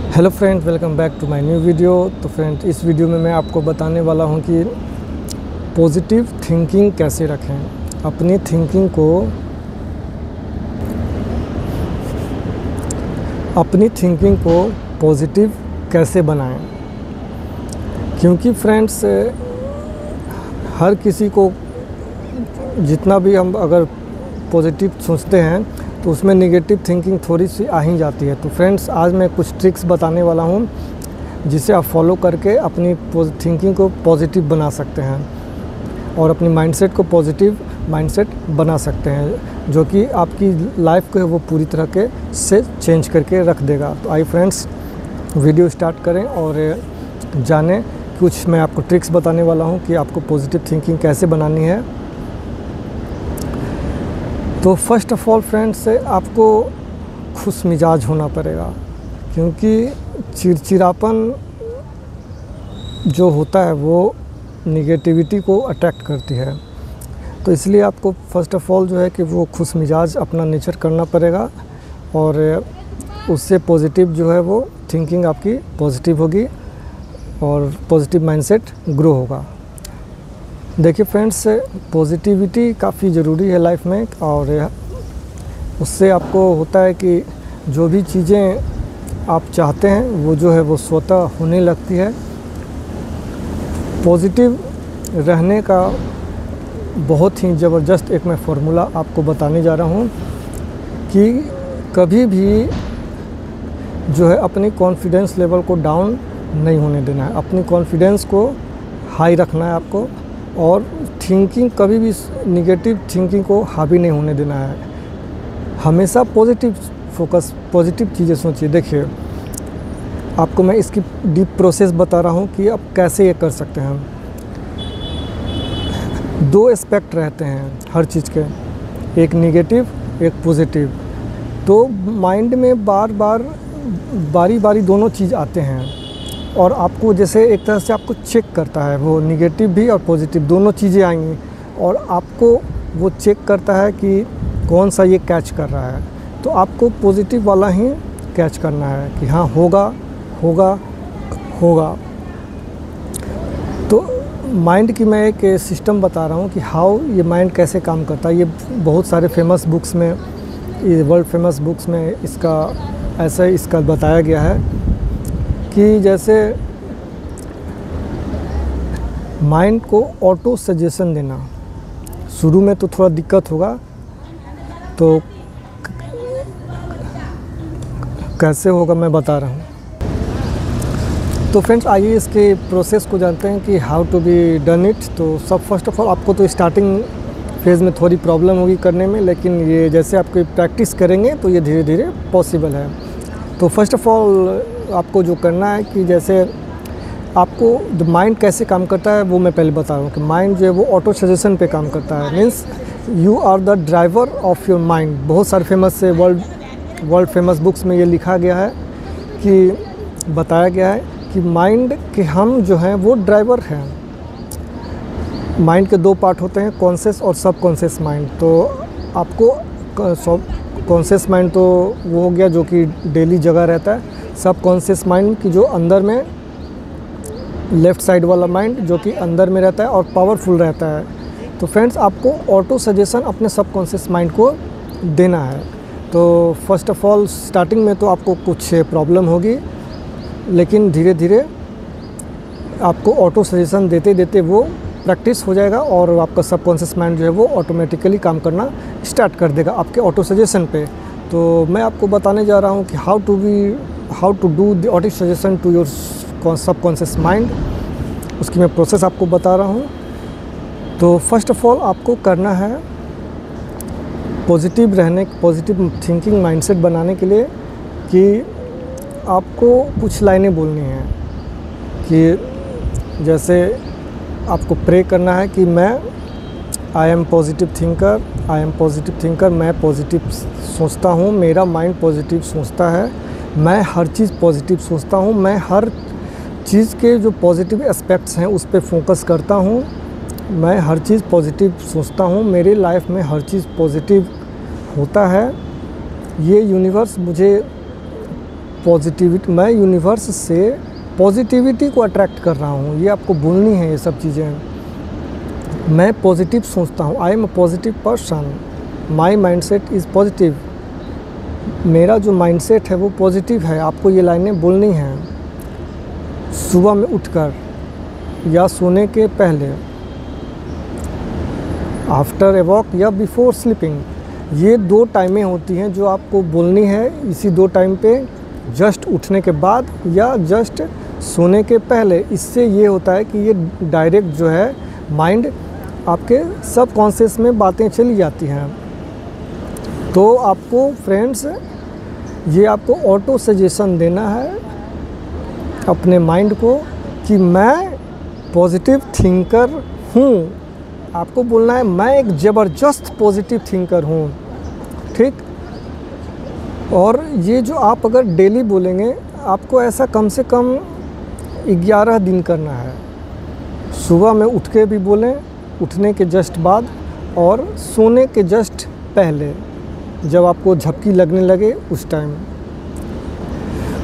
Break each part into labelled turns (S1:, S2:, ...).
S1: Hello friend, welcome back to my new video. तो friend, इस video में मैं आपको बताने वाला हूं कि पॉजिटिव थिंकिंग कैसे रखें, अपनी थिंकिंग को पॉजिटिव कैसे बनाएं। क्योंकि फ्रेंड्स, हर किसी को जितना भी हम अगर पॉजिटिव सोचते हैं तो उसमें नेगेटिव थिंकिंग थोड़ी सी आ ही जाती है। तो फ्रेंड्स, आज मैं कुछ ट्रिक्स बताने वाला हूं जिसे आप फॉलो करके अपनी थिंकिंग को पॉजिटिव बना सकते हैं और अपनी माइंडसेट को पॉजिटिव माइंडसेट बना सकते हैं, जो कि आपकी लाइफ को है वो पूरी तरह के से चेंज करके रख देगा। तो आइए फ्रेंड्स, वीडियो स्टार्ट करें और जानें। कुछ मैं आपको ट्रिक्स बताने वाला हूं कि आपको पॉजिटिव थिंकिंग कैसे बनानी है। तो फर्स्ट ऑफ ऑल फ्रेंड्स, आपको खुश मिजाज होना पड़ेगा, क्योंकि चिड़चिड़ापन जो होता है वो निगेटिविटी को अट्रैक्ट करती है। तो इसलिए आपको फर्स्ट ऑफ ऑल जो है कि वो खुश मिजाज अपना नेचर करना पड़ेगा और उससे पॉजिटिव जो है वो थिंकिंग आपकी पॉजिटिव होगी और पॉजिटिव माइंडसेट ग्रो होगा। देखिए फ्रेंड्स, पॉजिटिविटी काफ़ी ज़रूरी है लाइफ में और उससे आपको होता है कि जो भी चीज़ें आप चाहते हैं वो जो है वो स्वतः होने लगती है। पॉजिटिव रहने का बहुत ही ज़बरदस्त एक मैं फार्मूला आपको बताने जा रहा हूँ कि कभी भी जो है अपनी कॉन्फिडेंस लेवल को डाउन नहीं होने देना है, अपनी कॉन्फिडेंस को हाई रखना है आपको और थिंकिंग कभी भी निगेटिव थिंकिंग को हावी नहीं होने देना है। हमेशा पॉजिटिव फोकस, पॉजिटिव चीज़ें सोचिए। देखिए, आपको मैं इसकी डीप प्रोसेस बता रहा हूँ कि आप कैसे ये कर सकते हैं। दो एस्पेक्ट रहते हैं हर चीज़ के, एक निगेटिव एक पॉजिटिव। तो माइंड में बारी बारी दोनों चीज़ आते हैं और आपको जैसे एक तरह से आपको चेक करता है, वो निगेटिव भी और पॉजिटिव दोनों चीज़ें आएंगी और आपको वो चेक करता है कि कौन सा ये कैच कर रहा है। तो आपको पॉजिटिव वाला ही कैच करना है कि हाँ, होगा होगा होगा। तो माइंड की मैं एक सिस्टम बता रहा हूँ कि हाउ ये माइंड कैसे काम करता है। ये बहुत सारे फेमस बुक्स में, ये वर्ल्ड फेमस बुक्स में इसका बताया गया है कि जैसे माइंड को ऑटो सजेशन देना। शुरू में तो थोड़ा दिक्कत होगा, तो कैसे होगा मैं बता रहा हूँ। तो फ्रेंड्स, आइए इसके प्रोसेस को जानते हैं कि how to be done it. तो सब फर्स्ट ऑफ ऑल आपको तो स्टार्टिंग फेज़ में थोड़ी प्रॉब्लम होगी करने में, लेकिन ये जैसे आपको प्रैक्टिस करेंगे तो ये धीरे धीरे पॉसिबल है। तो फर्स्ट ऑफ ऑल आपको जो करना है कि जैसे आपको माइंड कैसे काम करता है वो मैं पहले बता रहा हूँ कि माइंड जो है वो ऑटो सजेशन पे काम करता है। Means you are the driver of your mind. बहुत सारे फेमस से वर्ल्ड फेमस बुक्स में ये लिखा गया है कि बताया गया है कि माइंड के हम जो हैं वो ड्राइवर हैं। माइंड के दो पार्ट होते हैं, कॉन्शियस और सब कॉन्शियस माइंड। तो आपको कॉन्शियस माइंड तो वो हो गया जो कि डेली जगह रहता है। सब कॉन्शियस माइंड की जो अंदर में लेफ़्ट साइड वाला माइंड जो कि अंदर में रहता है और पावरफुल रहता है। तो फ्रेंड्स, आपको ऑटो सजेशन अपने सब कॉन्शियस माइंड को देना है। तो फर्स्ट ऑफ ऑल स्टार्टिंग में तो आपको कुछ प्रॉब्लम होगी, लेकिन धीरे धीरे आपको ऑटो सजेशन देते देते वो प्रैक्टिस हो जाएगा और आपका सब कॉन्शियस माइंड जो है वो ऑटोमेटिकली काम करना स्टार्ट कर देगा आपके ऑटो सजेशन पे। तो मैं आपको बताने जा रहा हूँ कि how to do the auto suggestion to your subconscious mind. उसकी मैं प्रोसेस आपको बता रहा हूँ। तो फर्स्ट ऑफ ऑल आपको करना है पॉजिटिव थिंकिंग माइंडसेट बनाने के लिए कि आपको कुछ लाइनें बोलनी हैं कि जैसे आपको प्रे करना है कि आई एम पॉजिटिव थिंकर, मैं पॉजिटिव सोचता हूँ, मेरा माइंड पॉजिटिव सोचता है, मैं हर चीज़ पॉजिटिव सोचता हूँ, मैं हर चीज़ के जो पॉजिटिव एस्पेक्ट्स हैं उस पर फोकस करता हूँ, मैं हर चीज़ पॉजिटिव सोचता हूँ, मेरी लाइफ में हर चीज़ पॉजिटिव होता है। ये यूनिवर्स मुझे पॉजिटिविटी, मैं यूनिवर्स से पॉजिटिविटी को अट्रैक्ट कर रहा हूँ। ये आपको बोलनी है ये सब चीज़ें। मैं पॉजिटिव सोचता हूँ, I am a positive person, my mindset is positive. मेरा जो माइंडसेट है वो पॉजिटिव है। आपको ये लाइनें बोलनी हैं सुबह में उठकर या सोने के पहले, आफ्टर ए वॉक या बिफोर स्लीपिंग। ये 2 टाइमें होती हैं जो आपको बोलनी है। इसी 2 टाइम पे जस्ट उठने के बाद या जस्ट सोने के पहले। इससे ये होता है कि ये डायरेक्ट जो है माइंड आपके सबकॉन्शियस में बातें चली जाती हैं। तो आपको फ्रेंड्स ये आपको ऑटो सजेशन देना है अपने माइंड को कि मैं पॉजिटिव थिंकर हूँ। आपको बोलना है मैं एक ज़बरदस्त पॉजिटिव थिंकर हूँ, ठीक। और ये जो आप अगर डेली बोलेंगे, आपको ऐसा कम से कम 11 दिन करना है। सुबह में उठ के भी बोलें, उठने के जस्ट बाद, और सोने के जस्ट पहले, जब आपको झपकी लगने लगे उस टाइम।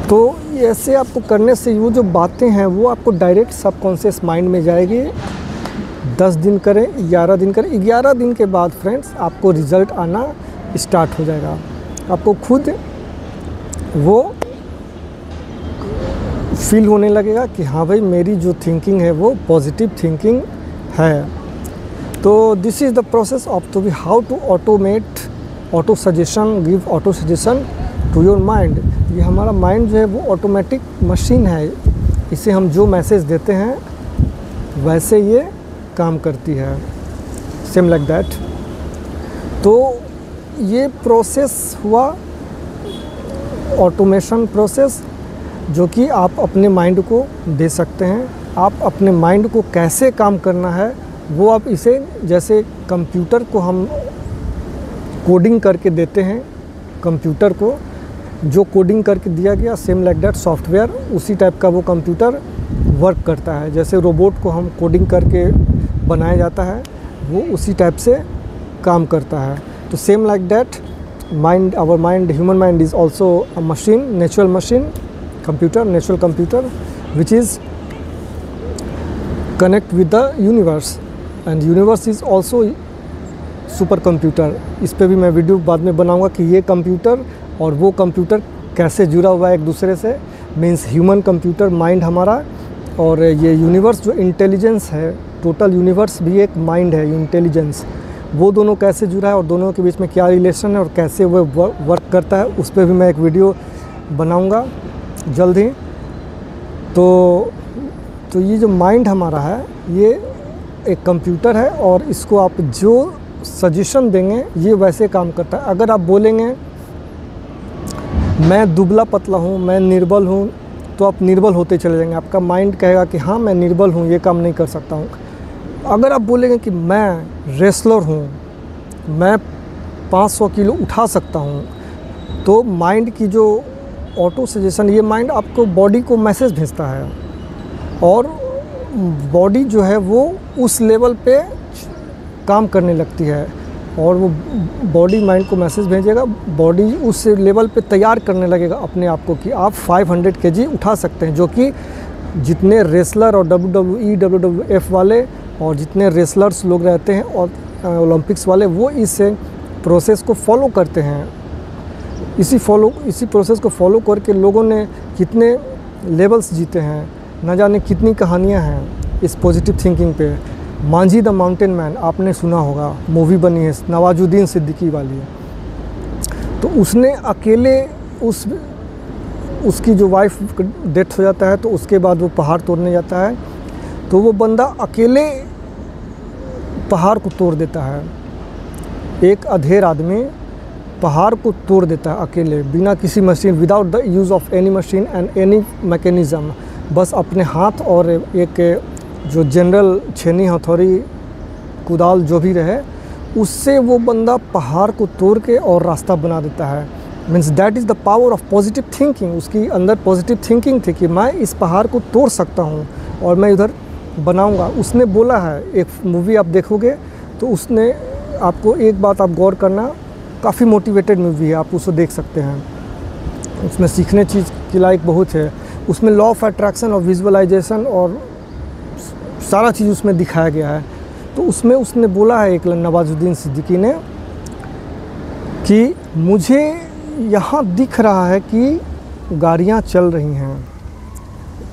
S1: तो ऐसे आपको करने से वो जो बातें हैं वो आपको डायरेक्ट सबकॉन्शियस माइंड में जाएगी। 10 दिन करें, 11 दिन करें। 11 दिन के बाद फ्रेंड्स आपको रिज़ल्ट आना स्टार्ट हो जाएगा। आपको खुद वो फील होने लगेगा कि हाँ भाई, मेरी जो थिंकिंग है वो पॉजिटिव थिंकिंग है। तो this is the process of to be how to automate auto suggestion, give auto suggestion to your mind. ये हमारा माइंड जो है वो ऑटोमेटिक मशीन है। इसे हम जो मैसेज देते हैं वैसे ये काम करती है, सेम लाइक दैट। तो ये प्रोसेस हुआ ऑटोमेशन प्रोसेस, जो कि आप अपने माइंड को दे सकते हैं। आप अपने माइंड को कैसे काम करना है वो आप इसे, जैसे कंप्यूटर को हम कोडिंग करके देते हैं, कंप्यूटर को जो कोडिंग करके दिया गया, सेम लाइक दैट सॉफ्टवेयर उसी टाइप का वो कंप्यूटर वर्क करता है। जैसे रोबोट को हम कोडिंग करके बनाया जाता है, वो उसी टाइप से काम करता है। तो same like that mind, our mind, human mind is also a machine, natural machine, computer, natural computer, which is connect with the universe, and universe is also super computer. इस पे भी मैं वीडियो बाद में बनाऊंगा कि ये कंप्यूटर और वो कंप्यूटर कैसे जुड़ा हुआ है एक दूसरे से। मीन्स ह्यूमन कंप्यूटर माइंड हमारा, और ये यूनिवर्स जो इंटेलिजेंस है, टोटल यूनिवर्स भी एक माइंड है, इंटेलिजेंस। वो दोनों कैसे जुड़ा है और दोनों के बीच में क्या रिलेशन है और कैसे वो वर्क करता है, उस पर भी मैं एक वीडियो बनाऊंगा जल्द ही। तो ये जो माइंड हमारा है ये एक कंप्यूटर है, और इसको आप जो सजेशन देंगे ये वैसे काम करता है। अगर आप बोलेंगे मैं दुबला पतला हूँ, मैं निर्बल हूँ, तो आप निर्बल होते चले जाएंगे। आपका माइंड कहेगा कि हाँ मैं निर्बल हूँ, ये काम नहीं कर सकता हूँ। अगर आप बोलेंगे कि मैं रेसलर हूँ, मैं 500 किलो उठा सकता हूँ, तो माइंड की जो ऑटो सजेशन, ये माइंड आपको बॉडी को मैसेज भेजता है, और बॉडी जो है वो उस लेवल पे काम करने लगती है, और वो बॉडी माइंड को मैसेज भेजेगा। बॉडी उस लेवल पे तैयार करने लगेगा अपने आप को कि आप 500 kg उठा सकते हैं, जो कि जितने रेसलर और WWE, WWF वाले और जितने रेसलर्स लोग रहते हैं और ओलंपिक्स वाले, वो इस प्रोसेस को फॉलो करते हैं। इसी प्रोसेस को फॉलो करके लोगों ने कितने लेवल्स जीते हैं, न जाने कितनी कहानियाँ हैं इस पॉजिटिव थिंकिंग पे। मांझी द माउंटेन मैन आपने सुना होगा, मूवी बनी है नवाजुद्दीन सिद्दीकी वाली। तो उसने अकेले उसकी जो वाइफ डेथ हो जाता है, तो उसके बाद वो पहाड़ तोड़ने जाता है, तो वो बंदा अकेले पहाड़ को तोड़ देता है। एक अधेड़ आदमी पहाड़ को तोड़ देता है अकेले, बिना किसी machine, without the use of any machine and any mechanism. बस अपने हाथ और एक जो जनरल छेनी, हथौड़ी, कुदाल जो भी रहे, उससे वो बंदा पहाड़ को तोड़ के और रास्ता बना देता है। Means that is the power of positive thinking. उसकी अंदर पॉजिटिव थिंकिंग थी कि मैं इस पहाड़ को तोड़ सकता हूँ और मैं इधर बनाऊँगा। उसने बोला है, एक मूवी आप देखोगे तो उसने आपको एक बात आप गौर करना, काफ़ी मोटिवेटेड मूवी है, आप उसको देख सकते हैं। उसमें सीखने चीज़ की लायक बहुत है। उसमें लॉ ऑफ अट्रैक्शन और विजुअलाइजेशन और सारा चीज़ उसमें दिखाया गया है। तो उसमें उसने बोला है एक नवाजुद्दीन सिद्दीकी ने कि मुझे यहाँ दिख रहा है कि गाड़ियाँ चल रही हैं।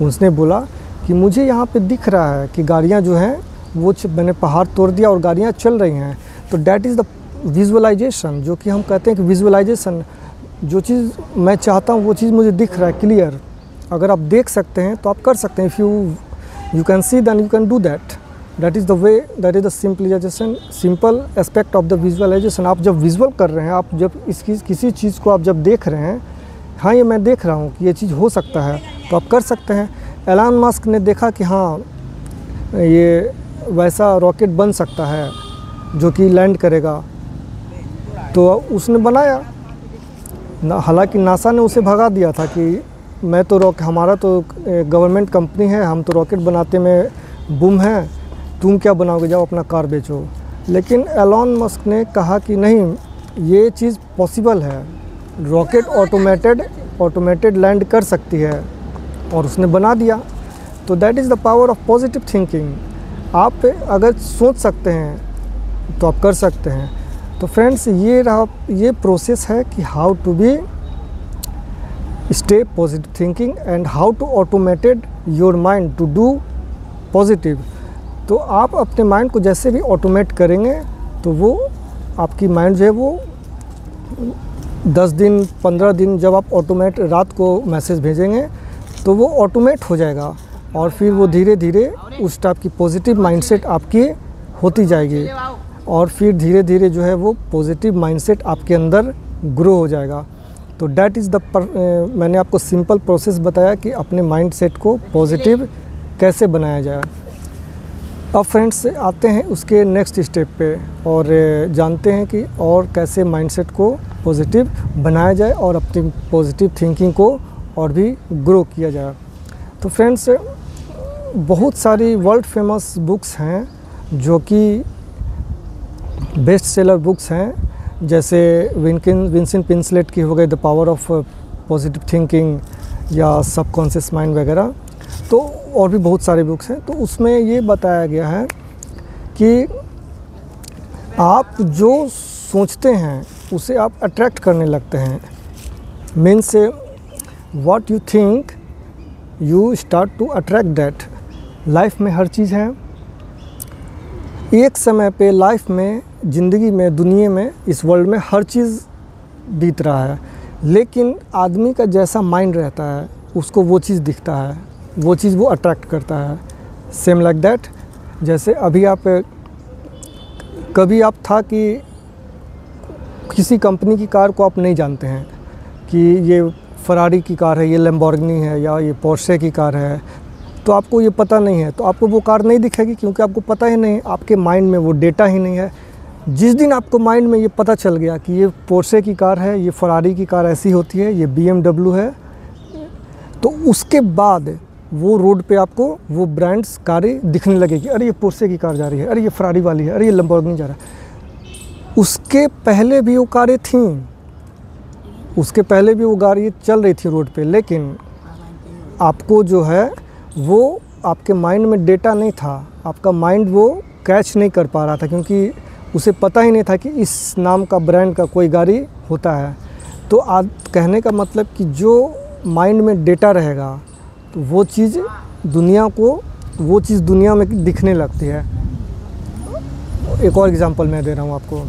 S1: उसने बोला कि मुझे यहाँ पे दिख रहा है कि गाड़ियाँ जो हैं वो मैंने पहाड़ तोड़ दिया और गाड़ियाँ चल रही हैं। तो डैट इज़ द विजुअलाइजेशन, जो कि हम कहते हैं कि विजुअलाइजेशन, जो चीज़ मैं चाहता हूँ वो चीज़ मुझे दिख रहा है क्लियर। अगर आप देख सकते हैं तो आप कर सकते हैं। If you can see then you can do that. That is the way, that is the simplification, simple aspect of the visualization. आप जब विजुअल कर रहे हैं, आप जब इसकी किसी चीज़ को आप जब देख रहे हैं, हाँ ये मैं देख रहा हूँ कि ये चीज़ हो सकता है, तो आप कर सकते हैं। एलन मस्क ने देखा कि हाँ ये वैसा रॉकेट बन सकता है जो कि लैंड करेगा, तो उसने बनाया। हालांकि नासा ने उसे भगा दिया था कि मैं तो हमारा तो गवर्नमेंट कंपनी है, हम तो रॉकेट बनाते में बूम हैं, तुम क्या बनाओगे, जाओ अपना कार बेचो। लेकिन एलन मस्क ने कहा कि नहीं, ये चीज़ पॉसिबल है, रॉकेट ऑटोमेटेड लैंड कर सकती है, और उसने बना दिया। तो that is the power of positive thinking. आप अगर सोच सकते हैं तो आप कर सकते हैं। तो फ्रेंड्स ये प्रोसेस है कि how to be stay positive thinking and how to automated your mind to do positive. तो आप अपने माइंड को जैसे भी ऑटोमेट करेंगे तो वो आपकी माइंड जो है वो 10 दिन 15 दिन जब आप ऑटोमेट रात को मैसेज भेजेंगे तो वो ऑटोमेट हो जाएगा, और फिर वो धीरे धीरे उस टाइप की पॉजिटिव माइंडसेट आपकी होती जाएगी, और फिर धीरे धीरे जो है वो पॉजिटिव माइंडसेट आपके अंदर ग्रो हो जाएगा। तो डैट इज़ द मैंने आपको सिंपल प्रोसेस बताया कि अपने माइंडसेट को पॉजिटिव कैसे बनाया जाए। अब फ्रेंड्स आते हैं उसके नेक्स्ट स्टेप पे और जानते हैं कि और कैसे माइंडसेट को पॉजिटिव बनाया जाए और अपनी पॉजिटिव थिंकिंग को और भी ग्रो किया जाए। तो फ्रेंड्स बहुत सारी वर्ल्ड फेमस बुक्स हैं जो कि बेस्ट सेलर बुक्स हैं, जैसे विंसेंट पिंसलेट की हो गई the power of positive thinking या सबकॉन्शियस माइंड वगैरह। तो और भी बहुत सारे बुक्स हैं। तो उसमें ये बताया गया है कि आप जो सोचते हैं उसे आप अट्रैक्ट करने लगते हैं। Means what you think you start to attract that. Life में हर चीज़ है, एक समय पे लाइफ में, ज़िंदगी में, दुनिया में, इस वर्ल्ड में हर चीज़ बीत रहा है, लेकिन आदमी का जैसा माइंड रहता है उसको वो चीज़ दिखता है, वो चीज़ वो अट्रैक्ट करता है। सेम लाइक दैट, जैसे अभी आप कभी आप था कि किसी कंपनी की कार को आप नहीं जानते हैं कि ये फरारी की कार है, ये लैम्बोर्गिनी है या ये पोर्शे की कार है, तो आपको ये पता नहीं है, तो आपको वो कार नहीं दिखेगी क्योंकि आपको पता ही नहीं, आपके माइंड में वो डेटा ही नहीं है। जिस दिन आपको माइंड में ये पता चल गया कि ये पोर्शे की कार है, ये फरारी की कार ऐसी होती है, ये BMW है, तो उसके बाद वो रोड पे आपको वो ब्रांड्स कारें दिखने लगेगी। अरे ये पोर्शे की कार जा रही है, अरे ये फरारी वाली है, अरे ये लैम्बोर्गिनी जा रहा है। उसके पहले भी वो कारें थीं, उसके पहले भी वो गाड़ी चल रही थी रोड पे, लेकिन आपको जो है वो आपके माइंड में डेटा नहीं था, आपका माइंड वो कैच नहीं कर पा रहा था क्योंकि उसे पता ही नहीं था कि इस नाम का ब्रांड का कोई गाड़ी होता है। तो आज कहने का मतलब कि जो माइंड में डेटा रहेगा तो वो चीज़ दुनिया में दिखने लगती है। एक और एग्जांपल मैं दे रहा हूँ आपको।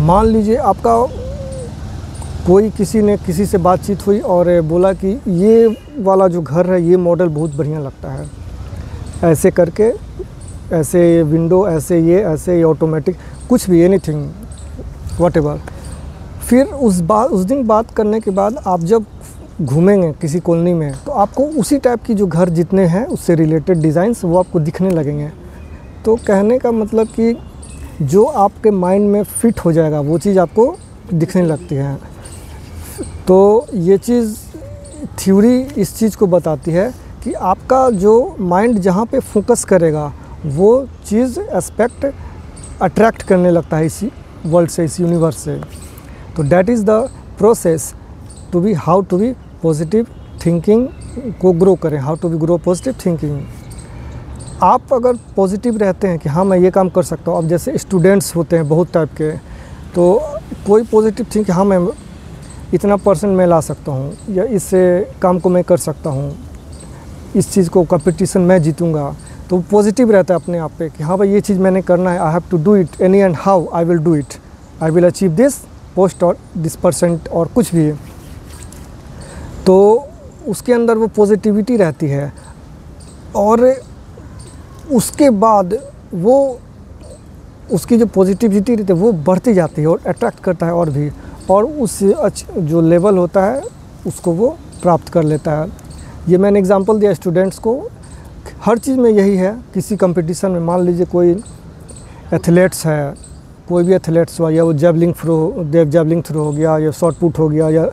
S1: मान लीजिए आपका कोई किसी से बातचीत हुई और बोला कि ये वाला जो घर है ये मॉडल बहुत बढ़िया लगता है, ऐसे करके, ऐसे विंडो, ऐसे ऑटोमेटिक, कुछ भी, एनीथिंग, व्हाटएवर। फिर उस दिन बात करने के बाद आप जब घूमेंगे किसी कॉलोनी में तो आपको उसी टाइप की जो घर जितने हैं उससे रिलेटेड डिज़ाइंस वो आपको दिखने लगेंगे। तो कहने का मतलब कि जो आपके माइंड में फिट हो जाएगा वो चीज़ आपको दिखने लगती है। तो ये चीज़ थ्योरी इस चीज़ को बताती है कि आपका जो माइंड जहाँ पे फोकस करेगा वो चीज़ एस्पेक्ट अट्रैक्ट करने लगता है इसी वर्ल्ड से, इस यूनिवर्स से। तो that is the process to be how to be positive thinking को ग्रो करें, how to be grow positive thinking. आप अगर पॉजिटिव रहते हैं कि हाँ मैं ये काम कर सकता हूँ, अब जैसे स्टूडेंट्स होते हैं बहुत टाइप के, तो कोई पॉजिटिव थिंक हाँ मैं इतना % मैं ला सकता हूँ, या इस काम को मैं कर सकता हूँ, इस चीज़ को कंपटीशन मैं जीतूँगा, तो पॉजिटिव रहता है अपने आप पे कि हाँ भाई ये चीज़ मैंने करना है, I have to do it any and how I will do it, I will achieve this post और दिस % और कुछ भी है, तो उसके अंदर वो पॉजिटिविटी रहती है। और उसके बाद वो उसकी जो पॉजिटिविटी रहती है वो बढ़ती जाती है और अट्रैक्ट करता है और भी, और उस जो लेवल होता है उसको वो प्राप्त कर लेता है। ये मैंने एग्जांपल दिया स्टूडेंट्स को, हर चीज़ में यही है। किसी कंपटीशन में मान लीजिए कोई एथलीट्स है, कोई भी एथलीट्स हुआ, या वो जेवलिंग थ्रो हो गया, या शॉट पुट हो गया, या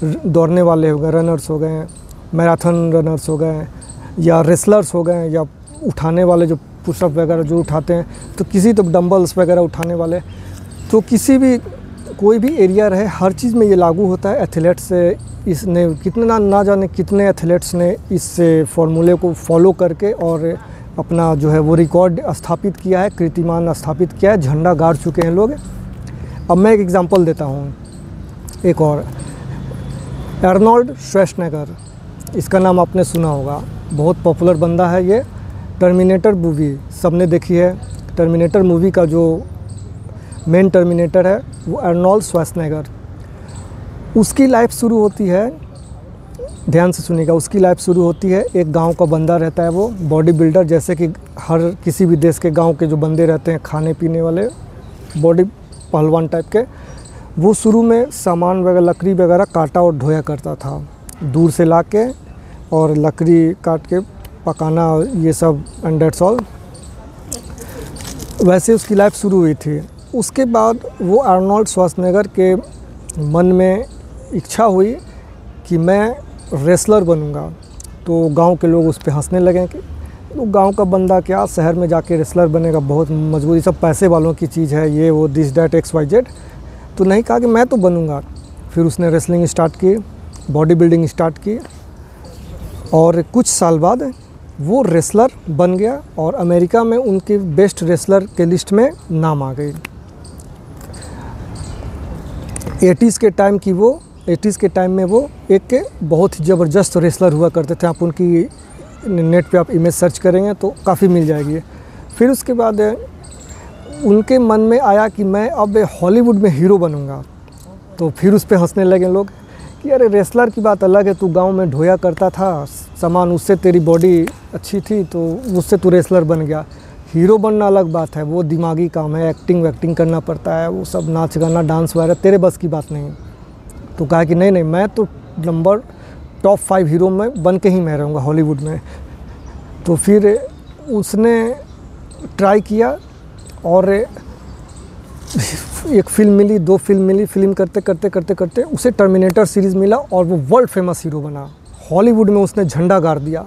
S1: दौड़ने वाले हो गए, रनर्स हो गए, मैराथन रनर्स हो गए, या रेसलर्स हो गए, या उठाने वाले जो पुशअप वगैरह जो उठाते हैं, तो किसी तो डंबल्स वगैरह उठाने वाले, तो किसी भी कोई भी एरिया रहे, हर चीज़ में ये लागू होता है। एथलीट्स इसने कितना ना जाने कितने एथलीट्स ने इस फॉर्मूले को फॉलो करके और अपना जो है वो रिकॉर्ड स्थापित किया है, कीर्तिमान स्थापित किया है, झंडा गाड़ चुके हैं लोग। अब मैं एक एग्जांपल देता हूँ, एक और, आर्नोल्ड श्वार्ज़नेगर, इसका नाम आपने सुना होगा, बहुत पॉपुलर बंदा है ये। टर्मिनेटर मूवी सबने देखी है। टर्मिनेटर मूवी का जो मेन टर्मिनेटर है वो आर्नोल्ड श्वार्ज़नेगर। उसकी लाइफ शुरू होती है, ध्यान से सुनिएगा, उसकी लाइफ शुरू होती है, एक गांव का बंदा रहता है, वो बॉडी बिल्डर, जैसे कि हर किसी भी देश के गांव के जो बंदे रहते हैं खाने पीने वाले बॉडी पहलवान टाइप के, वो शुरू में सामान वगैरह लकड़ी वगैरह काटा और ढोया करता था, दूर से ला के और लकड़ी काट के पकाना, ये सब, एंड दैट्स ऑल। वैसे उसकी लाइफ शुरू हुई थी। उसके बाद वो आर्नोल्ड श्वार्ज़नेगर के मन में इच्छा हुई कि मैं रेसलर बनूंगा, तो गांव के लोग उस पर हंसने लगे कि तो गांव का बंदा क्या शहर में जाके रेसलर बनेगा, बहुत मजबूरी, सब पैसे वालों की चीज़ है, ये वो दिस डैट XYZ। तो नहीं, कहा कि मैं तो बनूंगा। फिर उसने रेसलिंग स्टार्ट की, बॉडी बिल्डिंग स्टार्ट की, और कुछ साल बाद वो रेसलर बन गया और अमेरिका में उनके बेस्ट रेसलर के लिस्ट में नाम आ गई। 80s के टाइम में वो एक बहुत ही ज़बरदस्त रेसलर हुआ करते थे। आप उनकी नेट पे आप इमेज सर्च करेंगे तो काफ़ी मिल जाएगी। फिर उसके बाद उनके मन में आया कि मैं अब हॉलीवुड में हीरो बनूंगा, तो फिर उस पर हंसने लगे लोग कि अरे रेसलर की बात अलग है, तू गांव में ढोया करता था सामान, उससे तेरी बॉडी अच्छी थी तो उससे तू रेसलर बन गया। हीरो बनना अलग बात है, वो दिमागी काम है, एक्टिंग करना पड़ता है, वो सब नाच गाना डांस वगैरह तेरे बस की बात नहीं। तो कहा कि नहीं मैं तो टॉप 5 हीरो में बन के ही मैं रहूँगा हॉलीवुड में। तो फिर उसने ट्राई किया और एक फिल्म मिली, 2 फिल्म मिली, फिल्म करते उसे टर्मिनेटर सीरीज़ मिला और वो वर्ल्ड फेमस हीरो बना। हॉलीवुड में उसने झंडा गाड़ दिया,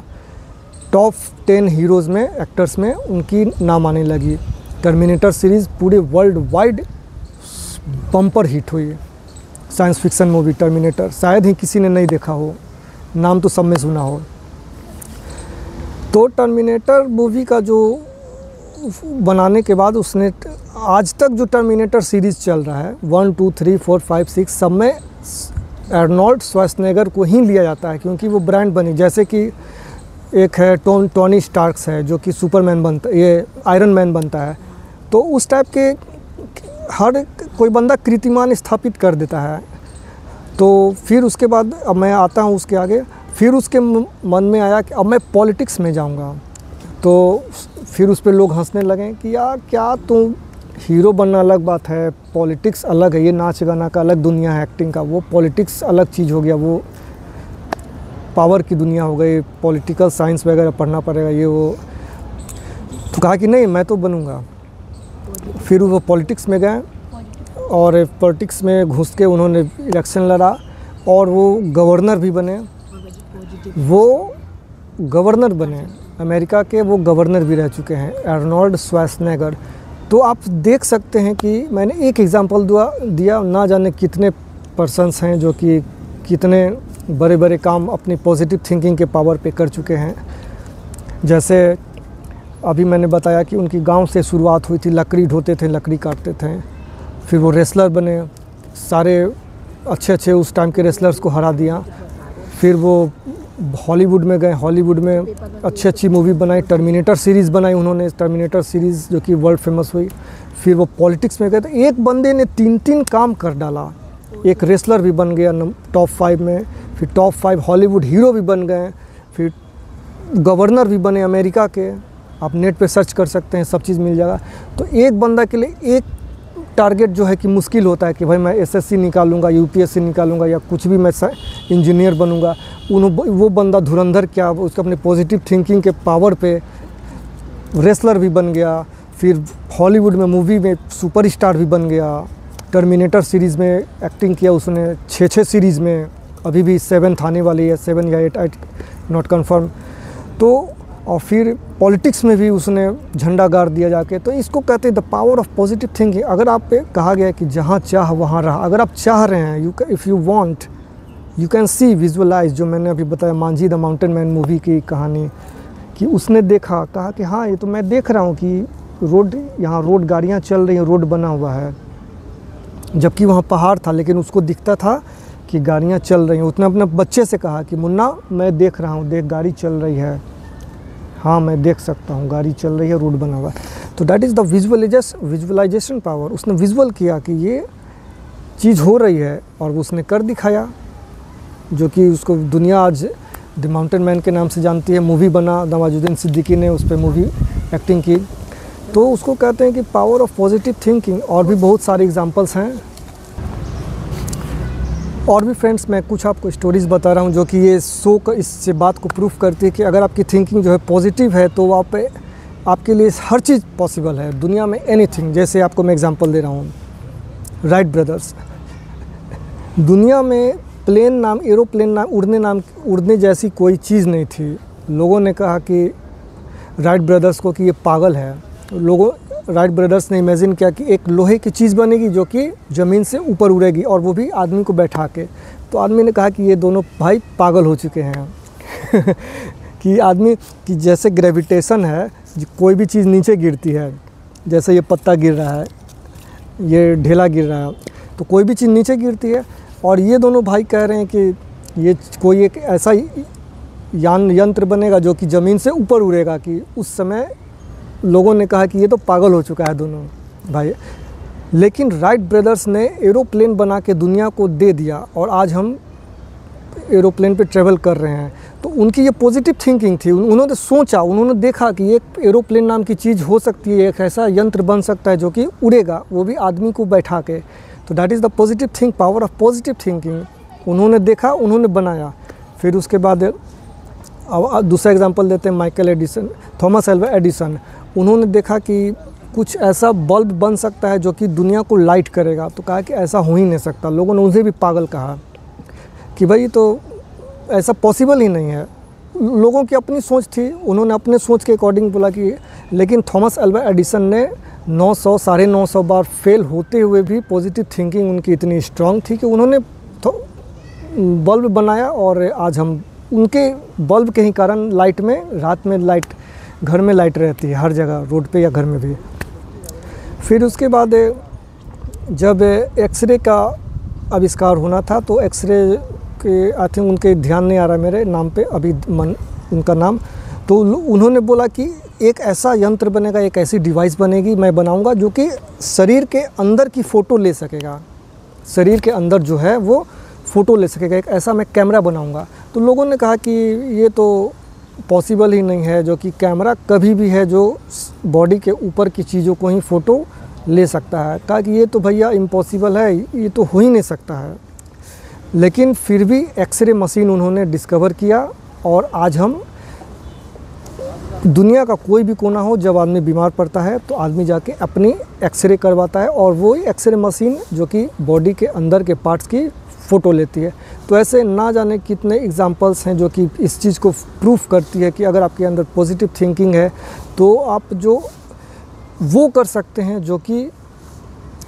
S1: टॉप 10 हीरोज़ में, एक्टर्स में उनकी नाम आने लगी। टर्मिनेटर सीरीज़ पूरे वर्ल्ड वाइड बम्पर हिट हुई। साइंस फिक्सन मूवी टर्मिनेटर, शायद ही किसी ने नहीं देखा हो, नाम तो सब में सुना हो। तो टर्मिनेटर मूवी का जो बनाने के बाद उसने आज तक जो टर्मिनेटर सीरीज़ चल रहा है 1, 2, 3, 4, 5, 6 सब में आर्नोल्ड श्वार्ज़नेगर को ही लिया जाता है, क्योंकि वो ब्रांड बनी। जैसे कि एक है टोनी स्टार्क्स है जो कि सुपरमैन बनता, ये आयरन मैन बनता है, तो उस टाइप के हर कोई बंदा कीर्तिमान स्थापित कर देता है। तो फिर उसके बाद अब मैं आता हूँ उसके आगे, फिर उसके मन में आया कि अब मैं पॉलिटिक्स में जाऊँगा। तो फिर उस पर लोग हंसने लगे कि यार क्या तुम, हीरो बनना अलग बात है, पॉलिटिक्स अलग है, ये नाच गाना का अलग दुनिया है, एक्टिंग का, वो पॉलिटिक्स अलग चीज़ हो गया, वो पावर की दुनिया हो गई, पॉलिटिकल साइंस वगैरह पढ़ना पड़ेगा ये वो। तो कहा कि नहीं मैं तो बनूंगा। फिर वो पॉलिटिक्स में गए और पॉलिटिक्स में घुस के उन्होंने इलेक्शन लड़ा और वो गवर्नर भी बने। वो गवर्नर बने अमेरिका के, वो गवर्नर भी रह चुके हैं आर्नोल्ड श्वार्ज़नेगर। तो आप देख सकते हैं कि मैंने एक एग्जांपल दिया, ना जाने कितने पर्सन्स हैं जो कि कितने बड़े बड़े काम अपनी पॉजिटिव थिंकिंग के पावर पे कर चुके हैं। जैसे अभी मैंने बताया कि उनकी गांव से शुरुआत हुई थी, लकड़ी ढोते थे, लकड़ी काटते थे, फिर वो रेसलर बने, सारे अच्छे अच्छे उस टाइम के रेसलर्स को हरा दिया। फिर वो हॉलीवुड में गए, हॉलीवुड में अच्छी अच्छी मूवी बनाई, टर्मिनेटर सीरीज़ बनाई उन्होंने, टर्मिनेटर सीरीज़ जो कि वर्ल्ड फेमस हुई। फिर वो पॉलिटिक्स में गए, तो एक बंदे ने 3 काम कर डाला। एक रेसलर भी बन गया टॉप 5 में, फिर टॉप 5 हॉलीवुड हीरो भी बन गए, फिर गवर्नर भी बने अमेरिका के। आप नेट पे सर्च कर सकते हैं, सब चीज़ मिल जाएगा। तो एक बंदा के लिए एक टारगेट जो है कि मुश्किल होता है कि भाई मैं एसएससी निकालूंगा, यूपीएससी निकालूंगा या कुछ भी मैं इंजीनियर बनूंगा। वो बंदा धुरंधर क्या, उसके अपने पॉजिटिव थिंकिंग के पावर पे रेसलर भी बन गया, फिर हॉलीवुड में मूवी में सुपरस्टार भी बन गया। टर्मिनेटर सीरीज़ में एक्टिंग किया उसने, 6 सीरीज़ में, अभी भी 7th आने वाली है, 7 या 8 नॉट कन्फर्म। तो और फिर पॉलिटिक्स में भी उसने झंडा गाड़ दिया जाके। तो इसको कहते हैं the power of positive thinking. अगर आप पे कहा गया है कि जहाँ चाह वहाँ रहा, अगर आप चाह रहे हैं, if you want you can see, visualise, जो मैंने अभी बताया Manjhi the mountain man movie की कहानी, कि उसने देखा, कहा कि हाँ ये तो मैं देख रहा हूँ कि रोड, यहाँ रोड गाड़ियाँ चल रही हैं, रोड बना हुआ है, जबकि वहाँ पहाड़ था, लेकिन उसको दिखता था कि गाड़ियाँ चल रही हैं। उसने अपने बच्चे से कहा कि मुन्ना मैं देख रहा हूँ, देख गाड़ी चल रही है, हाँ मैं देख सकता हूँ, गाड़ी चल रही है, रोड बना हुआ है। तो that is the visualisation power. उसने विजुअल किया कि ये चीज़ हो रही है और उसने कर दिखाया, जो कि उसको दुनिया आज द माउंटेन मैन के नाम से जानती है। मूवी बना, नवाजुद्दीन सिद्दीकी ने उस पर मूवी एक्टिंग की। तो उसको कहते हैं कि पावर ऑफ पॉजिटिव थिंकिंग। और भी बहुत सारे एग्जांपल्स हैं। और भी फ्रेंड्स, मैं कुछ आपको स्टोरीज़ बता रहा हूँ जो कि ये शो का इससे बात को प्रूफ करती है कि अगर आपकी थिंकिंग जो है पॉजिटिव है तो आपके लिए हर चीज़ पॉसिबल है दुनिया में, एनीथिंग। जैसे आपको मैं एग्जांपल दे रहा हूँ, राइट ब्रदर्स। दुनिया में प्लेन नाम, एरोप्लेन नाम, उड़ने जैसी कोई चीज़ नहीं थी। लोगों ने कहा कि राइट ब्रदर्स को कि ये पागल है। राइट ब्रदर्स ने इमेजिन किया कि एक लोहे की चीज़ बनेगी जो कि ज़मीन से ऊपर उड़ेगी, और वो भी आदमी को बैठा के। तो आदमी ने कहा कि ये दोनों भाई पागल हो चुके हैं कि आदमी की जैसे ग्रेविटेशन है, कोई भी चीज़ नीचे गिरती है, जैसे ये पत्ता गिर रहा है, ये ढेला गिर रहा है, तो कोई भी चीज़ नीचे गिरती है। और ये दोनों भाई कह रहे हैं कि ये कोई एक ऐसा यंत्र बनेगा जो कि ज़मीन से ऊपर उड़ेगा, कि उस समय लोगों ने कहा कि ये तो पागल हो चुका है दोनों भाई। लेकिन राइट ब्रदर्स ने एरोप्लेन बना के दुनिया को दे दिया, और आज हम एरोप्लेन पे ट्रैवल कर रहे हैं। तो उनकी ये पॉजिटिव थिंकिंग थी। उन्होंने सोचा, उन्होंने देखा कि एक एरोप्लेन नाम की चीज़ हो सकती है, एक ऐसा यंत्र बन सकता है जो कि उड़ेगा, वो भी आदमी को बैठा के। तो that is the positive think, power of positive thinking. उन्होंने देखा, उन्होंने बनाया। फिर उसके बाद अब दूसरा एग्जांपल देते हैं, थॉमस एल्वा एडिसन। उन्होंने देखा कि कुछ ऐसा बल्ब बन सकता है जो कि दुनिया को लाइट करेगा। तो कहा कि ऐसा हो ही नहीं सकता। लोगों ने उनसे भी पागल कहा कि भाई तो ऐसा पॉसिबल ही नहीं है। लोगों की अपनी सोच थी, उन्होंने अपने सोच के अकॉर्डिंग बोला कि, लेकिन थॉमस एल्वा एडिसन ने 900 साढ़े 900 बार फेल होते हुए भी पॉजिटिव थिंकिंग उनकी इतनी स्ट्रांग थी कि उन्होंने बल्ब बनाया। और आज हम उनके बल्ब के ही कारण लाइट में, रात में लाइट, घर में लाइट रहती है हर जगह, रोड पे या घर में भी। फिर उसके बाद जब एक्सरे का आविष्कार होना था, तो एक्सरे के आई थिंक उनके ध्यान नहीं आ रहा मेरे नाम पे अभी उनका नाम। तो उन्होंने बोला कि एक ऐसा यंत्र बनेगा, एक ऐसी डिवाइस बनेगी, मैं बनाऊंगा जो कि शरीर के अंदर की फ़ोटो ले सकेगा, शरीर के अंदर जो है वो फ़ोटो ले सकेगा, एक ऐसा मैं कैमरा बनाऊंगा। तो लोगों ने कहा कि ये तो पॉसिबल ही नहीं है, जो कि कैमरा कभी भी है जो बॉडी के ऊपर की चीज़ों को ही फ़ोटो ले सकता है। कहा कि ये तो भैया इम्पॉसिबल है, ये तो हो ही नहीं सकता है। लेकिन फिर भी एक्सरे मशीन उन्होंने डिस्कवर किया, और आज हम दुनिया का कोई भी कोना हो, जब आदमी बीमार पड़ता है तो आदमी जाके अपनी एक्सरे करवाता है, और वो एक्सरे मशीन जो कि बॉडी के अंदर के पार्ट्स की फ़ोटो लेती है। तो ऐसे ना जाने कितने एग्जांपल्स हैं जो कि इस चीज़ को प्रूफ करती है कि अगर आपके अंदर पॉजिटिव थिंकिंग है तो आप जो वो कर सकते हैं जो कि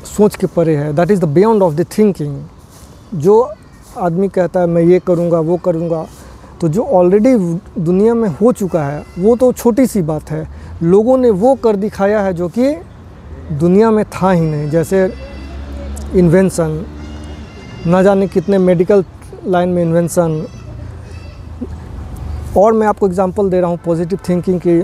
S1: सोच के परे है। That is the beyond of the thinking. जो आदमी कहता है मैं ये करूँगा वो करूँगा, तो जो ऑलरेडी दुनिया में हो चुका है वो तो छोटी सी बात है। लोगों ने वो कर दिखाया है जो कि दुनिया में था ही नहीं, जैसे इन्वेंशन, ना जाने कितने मेडिकल लाइन में इन्वेंशन। और मैं आपको एग्जांपल दे रहा हूँ पॉजिटिव थिंकिंग की।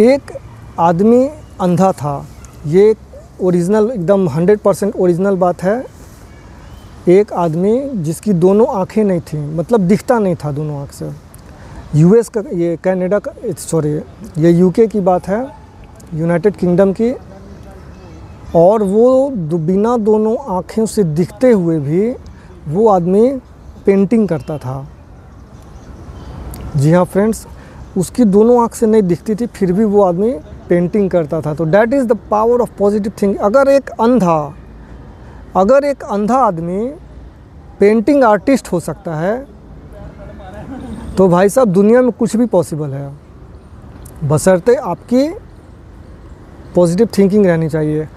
S1: एक आदमी अंधा था, ये ओरिजिनल एकदम 100% ओरिजिनल बात है। एक आदमी जिसकी दोनों आँखें नहीं थी, मतलब दिखता नहीं था दोनों आँख से। यूएस का, ये कनाडा का, सॉरी ये यूके की बात है, यूनाइटेड किंगडम की। और वो बिना दोनों आँखों से दिखते हुए भी वो आदमी पेंटिंग करता था। जी हाँ फ्रेंड्स, उसकी दोनों आँख से नहीं दिखती थी, फिर भी वो आदमी पेंटिंग करता था। तो that is the power of positive thinking. अगर एक अंधा आदमी पेंटिंग आर्टिस्ट हो सकता है, तो भाई साहब दुनिया में कुछ भी पॉसिबल है, बशर्ते आपकी पॉजिटिव थिंकिंग रहनी चाहिए।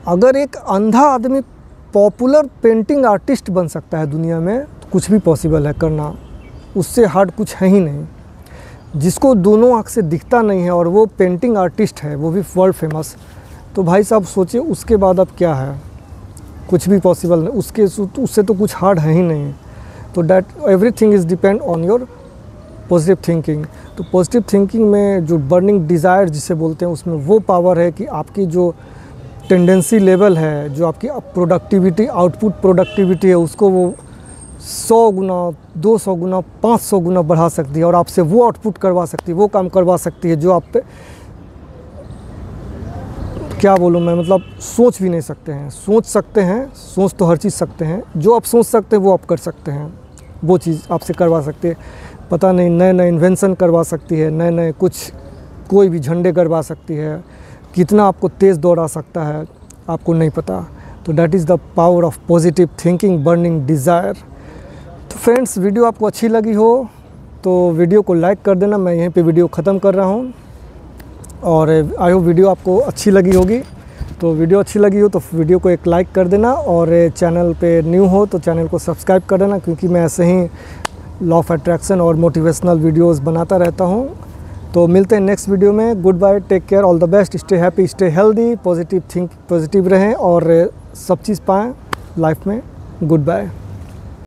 S1: अगर एक अंधा आदमी पॉपुलर पेंटिंग आर्टिस्ट बन सकता है दुनिया में, तो कुछ भी पॉसिबल है करना, उससे हार्ड कुछ है ही नहीं। जिसको दोनों आँख से दिखता नहीं है और वो पेंटिंग आर्टिस्ट है, वो भी वर्ल्ड फेमस, तो भाई साहब सोचिए उसके बाद अब क्या है, कुछ भी पॉसिबल नहीं, उससे तो कुछ हार्ड है ही नहीं। तो that everything is depend on your positive thinking. तो पॉजिटिव थिंकिंग में जो बर्निंग डिज़ायर जिसे बोलते हैं, उसमें वो पावर है कि आपकी जो टेंडेंसी लेवल है, जो आपकी प्रोडक्टिविटी, आउटपुट प्रोडक्टिविटी है, उसको वो 100 गुना, 200 गुना, 500 गुना बढ़ा सकती है और आपसे वो आउटपुट करवा सकती है, वो काम करवा सकती है जो आप पे, क्या बोलूँ मैं, मतलब सोच भी नहीं सकते हैं। सोच सकते हैं, सोच तो हर चीज़ सकते हैं, जो आप सोच सकते हैं वो आप कर सकते हैं, वो चीज़ आपसे करवा सकते हैं। पता नहीं नए नए इन्वेंशन करवा सकती है, नए नए कुछ, कोई भी झंडे करवा सकती है, कितना आपको तेज़ दौड़ा सकता है आपको नहीं पता। तो that is the power of positive thinking, burning desire. तो फ्रेंड्स, वीडियो आपको अच्छी लगी हो तो वीडियो को लाइक कर देना। मैं यहीं पे वीडियो ख़त्म कर रहा हूँ और आई होप वीडियो आपको अच्छी लगी होगी। तो वीडियो अच्छी लगी हो तो वीडियो को एक लाइक कर देना, और चैनल पे न्यू हो तो चैनल को सब्सक्राइब कर देना, क्योंकि मैं ऐसे ही लॉ ऑफ अट्रैक्शन और मोटिवेशनल वीडियोस बनाता रहता हूँ। तो मिलते हैं नेक्स्ट वीडियो में। Good bye, take care, all the best, stay happy, stay healthy, positive रहें और सब चीज़ पाएँ लाइफ में। Good bye.